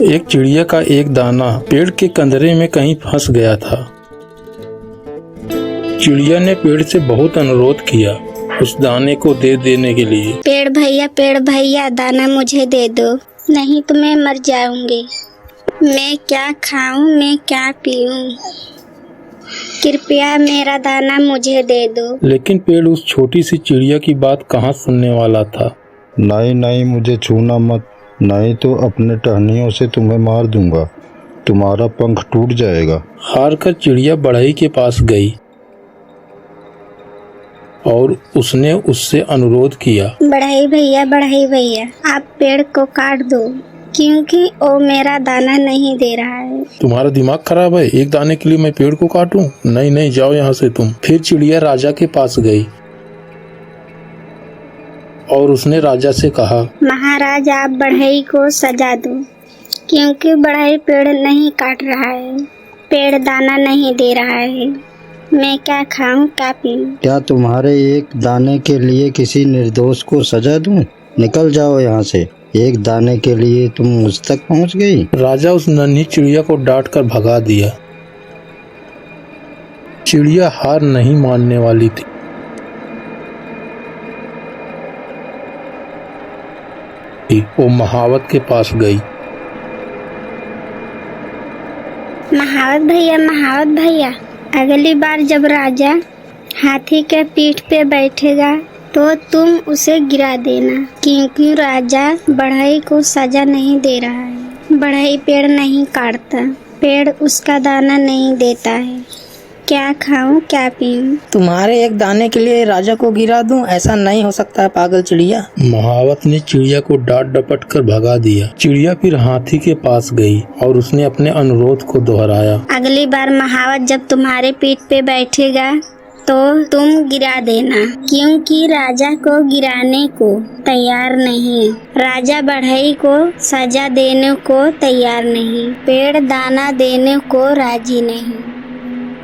एक चिड़िया का एक दाना पेड़ के कंदरे में कहीं फंस गया था। चिड़िया ने पेड़ से बहुत अनुरोध किया उस दाने को दे देने के लिए। पेड़ भैया दाना मुझे दे दो, नहीं तो मैं मर जाऊंगी। मैं क्या खाऊं, मैं क्या पीऊं, कृपया मेरा दाना मुझे दे दो। लेकिन पेड़ उस छोटी सी चिड़िया की बात कहाँ सुनने वाला था। नहीं नहीं, मुझे छूना मत, नहीं तो अपने टहनियों से तुम्हें मार दूंगा, तुम्हारा पंख टूट जाएगा। हार कर चिड़िया बढ़ई के पास गई और उसने उससे अनुरोध किया, बढ़ई भैया आप पेड़ को काट दो, क्योंकि वो मेरा दाना नहीं दे रहा है। तुम्हारा दिमाग खराब है, एक दाने के लिए मैं पेड़ को काटूं? नहीं जाओ यहाँ से तुम। फिर चिड़िया राजा के पास गई और उसने राजा से कहा, महाराज आप बढ़ई को सजा दो, क्योंकि बढ़ई पेड़ नहीं काट रहा है, पेड़ दाना नहीं दे रहा है। मैं क्या खाऊं, क्या पीऊं? क्या तुम्हारे एक दाने के लिए किसी निर्दोष को सजा दूं? निकल जाओ यहाँ से, एक दाने के लिए तुम मुझ तक पहुँच गई। राजा उस नन्ही चिड़िया को डांट कर भगा दिया। चिड़िया हार नहीं मानने वाली थी। वो महावत के पास गई। महावत भैया अगली बार जब राजा हाथी के पीठ पे बैठेगा तो तुम उसे गिरा देना, क्योंकि राजा बढ़ई को सजा नहीं दे रहा है। बढ़ई पेड़ नहीं काटता, पेड़ उसका दाना नहीं देता है। क्या खाऊं, क्या पीऊं? तुम्हारे एक दाने के लिए राजा को गिरा दूं? ऐसा नहीं हो सकता है पागल चिड़िया। महावत ने चिड़िया को डांट डपट कर भगा दिया। चिड़िया फिर हाथी के पास गई और उसने अपने अनुरोध को दोहराया। अगली बार महावत जब तुम्हारे पीठ पे बैठेगा तो तुम गिरा देना, क्योंकि राजा को गिराने को तैयार नहीं, राजा बढ़ई को सजा देने को तैयार नहीं, पेड़ दाना देने को राजी नहीं।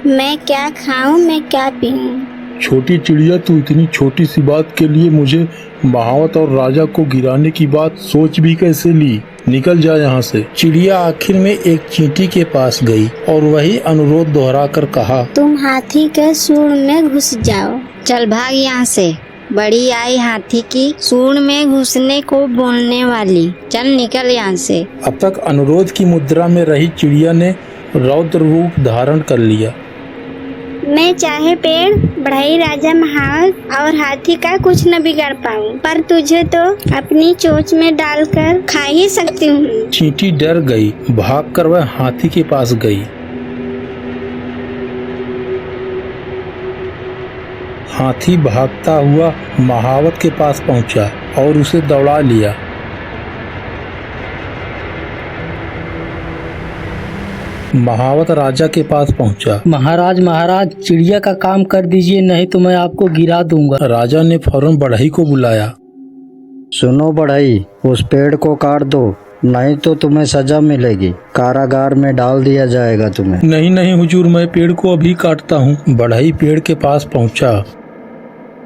मैं क्या खाऊं, मैं क्या पीऊं? छोटी चिड़िया, तू इतनी छोटी सी बात के लिए मुझे महावत और राजा को गिराने की बात सोच भी कैसे ली? निकल जा यहाँ से। चिड़िया आखिर में एक चींटी के पास गई और वही अनुरोध दोहरा कर कहा, तुम हाथी के सूंड में घुस जाओ। चल भाग यहाँ से, बड़ी आई हाथी की सूंड में घुसने को बोलने वाली, चल निकल यहाँ से। अब तक अनुरोध की मुद्रा में रही चिड़िया ने रौद्र रूप धारण कर लिया। मैं चाहे पेड़, बढ़ई, राजा, महावत और हाथी का कुछ न बिगाड़ पाऊं, पर तुझे तो अपनी चोंच में डालकर खा ही सकती हूँ। चींटी डर गई, भागकर वह हाथी के पास गई। हाथी भागता हुआ महावत के पास पहुंचा और उसे दौड़ा लिया। महावत राजा के पास पहुंचा। महाराज चिड़िया का काम कर दीजिए, नहीं तो मैं आपको गिरा दूंगा। राजा ने फौरन बढ़ई को बुलाया। सुनो बढ़ई, उस पेड़ को काट दो, नहीं तो तुम्हें सजा मिलेगी, कारागार में डाल दिया जाएगा तुम्हें। नहीं हुजूर, मैं पेड़ को अभी काटता हूँ। बढ़ई पेड़ के पास पहुंचा।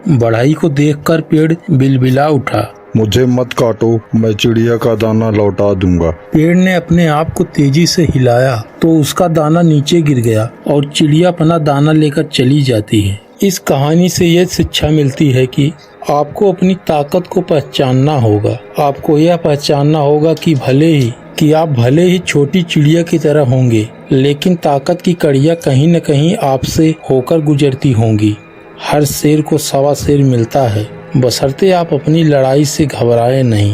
बढ़ई को देखकर पेड़ बिलबिला उठा। मुझे मत काटो, मैं चिड़िया का दाना लौटा दूंगा। पेड़ ने अपने आप को तेजी से हिलाया तो उसका दाना नीचे गिर गया और चिड़िया अपना दाना लेकर चली जाती है। इस कहानी से यह शिक्षा मिलती है कि आपको अपनी ताकत को पहचानना होगा। आपको यह पहचानना होगा कि आप भले ही छोटी चिड़िया की तरह होंगे, लेकिन ताकत की कड़ियाँ कहीं न कहीं आपसे होकर गुजरती होंगी। हर शेर को सवा शेर मिलता है, बशर्ते आप अपनी लड़ाई से घबराए नहीं।